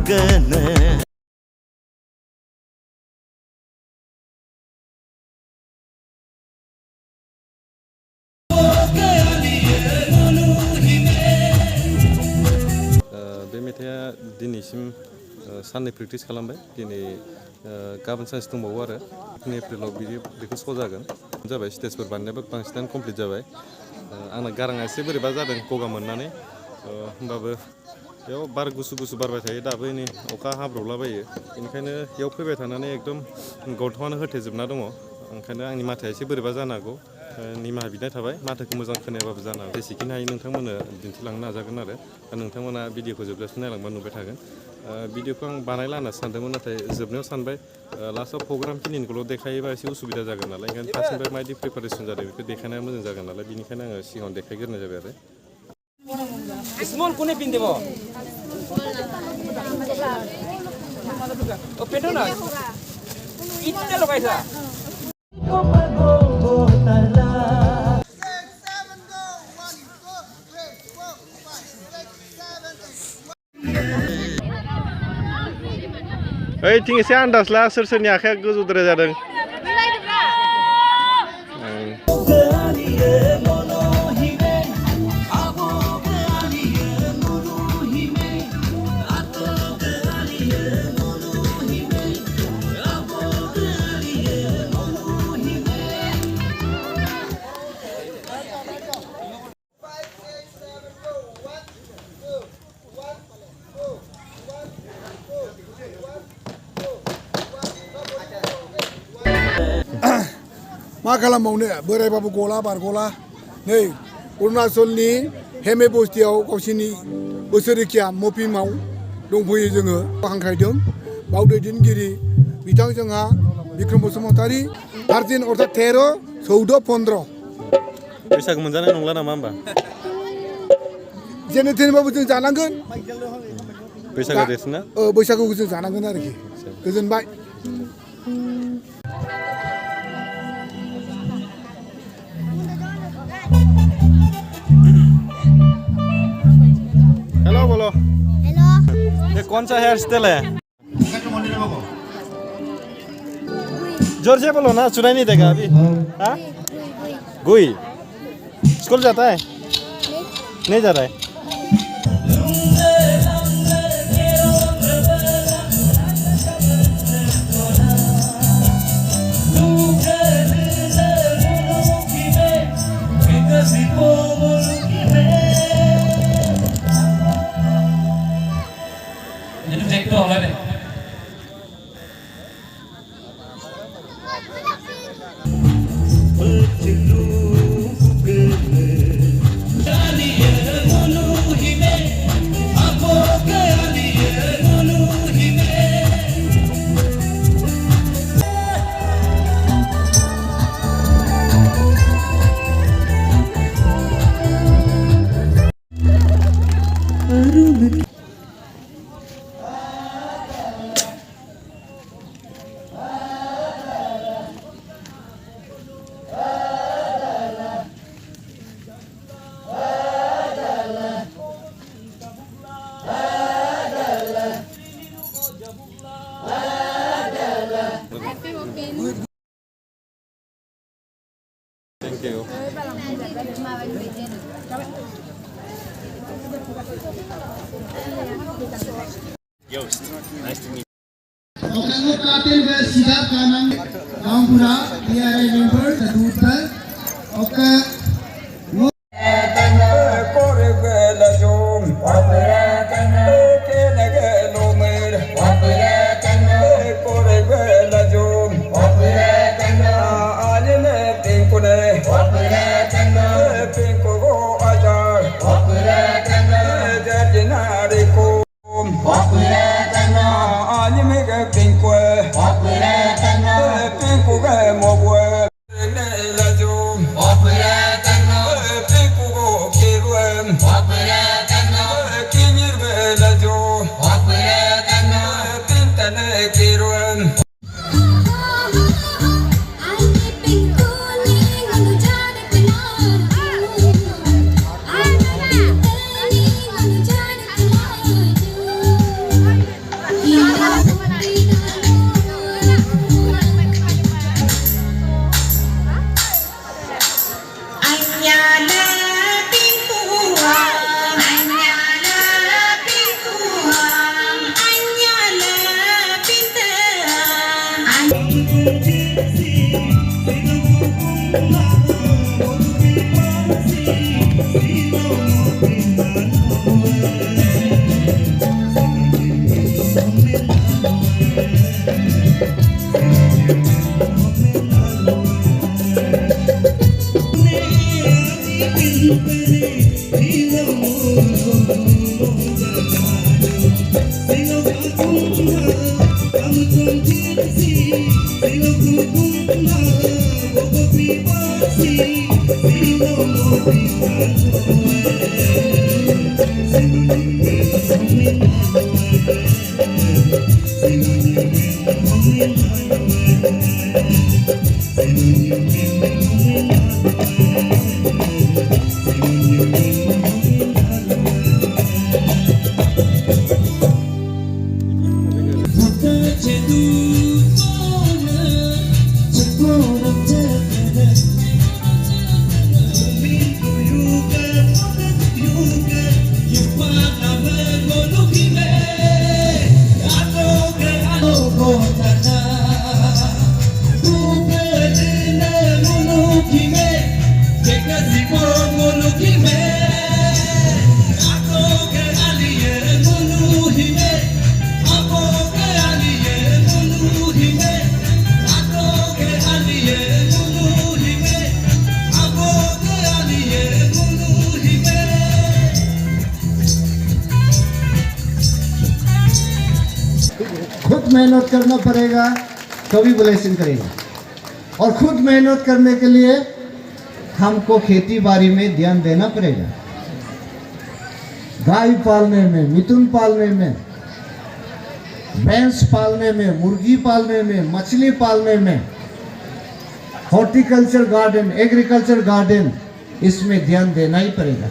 बे मेथाइआ दिनैसिम साननै प्रेक्टिस खालामबाय दिनै गाबोन सानसे दंबावो आरो 2 एप्रिलाव बेखौ श' जागोन जाबाय स्टेजफोर बानायनायाबो बांसिनानो कमप्लिट जाबाय आंना गाराङा एसे बोरैबा जादों गगा मोननानै होमबाबो बेयाव बार गुसु गुसु बारबाय थायो दाबो नै अखा हाब्रबलाबायो बेनिखायनो बेयाव फैबाय थानानै एकदम गन्थङानो होथेजोबना दङ ओंखायनो आंनि माथोआ एसे बोरैबा जानो हागौ निमाहा बिनाय थाबाय माथोखौ मोजां खोनायाबाबो जानो हागौ जेसेखिनि हायो नोंथांमोननो दिन्थिलांनो नाजागोन आरो दा नोंथांमोना भिडिअखौ जोबजासिम नायलांबा नुबाय थागोन भिडिअखौ आं बानायला होनना सानदोंमोन नाथाय जोबनायाव सानबाय लास्टआव प्रग्राम खिनिखौल' देखायोबा एसे उसुबिदा जागोन नालाय ओंखायनो फार्स्टनिफ्राय माबायदि प्रिपारेसन जादों बेखौ देखायनाया मोजां जागोन नालाय बेनिखायनो आङो सिगाङाव देखायग्रोनाय जाबाय आरो स्मल कोने पिन देबो ओ पेटो ना इतना लगाइसा ओइथिं एसे आन्दाज ला सोर सोरनि आखाया गोजौद्राय जादों मा खालामबावनो बोरायबाबो गला बारगला नै अरुणाचलनि हेमे बस्तियाव गावसिनि बोसोरिखिया मपिमाव दंफैयो जोङो हांख्रायदों बाव दैदेनगिरि बिथां जोंहा बिक्रम बसुमतारी 13 अर्थात 13 14 15 बैसागु मोनजानाय नंला नामा होमबा जेने थेनेबाबो जों जानांगोन बैसागु देरसिन ना बैसागुखौ जों जानांगोन आरोखि गोजोनबाय हेलो बोलो हेलो ये कौन सा हेयर स्टाइल है जोर से बोलो ना सुनाई नहीं देगा अभी हाँ गुई स्कूल जाता है नहीं जा रहा है Thank you. Yost, nice to meet you. Okango Katil ve Siddharth Kanang Kampura, PRI member, the Dutta. Okay. Popular खुद मेहनत करना पड़ेगा तभी ब्लेसिंग करेगा। और खुद मेहनत करने के लिए हमको खेती बाड़ी में ध्यान देना पड़ेगा। गाय पालने में, मिथुन पालने में, भैंस पालने में, मुर्गी पालने में, मछली पालने में, हॉर्टिकल्चर गार्डन, एग्रीकल्चर गार्डन, इसमें ध्यान देना ही पड़ेगा।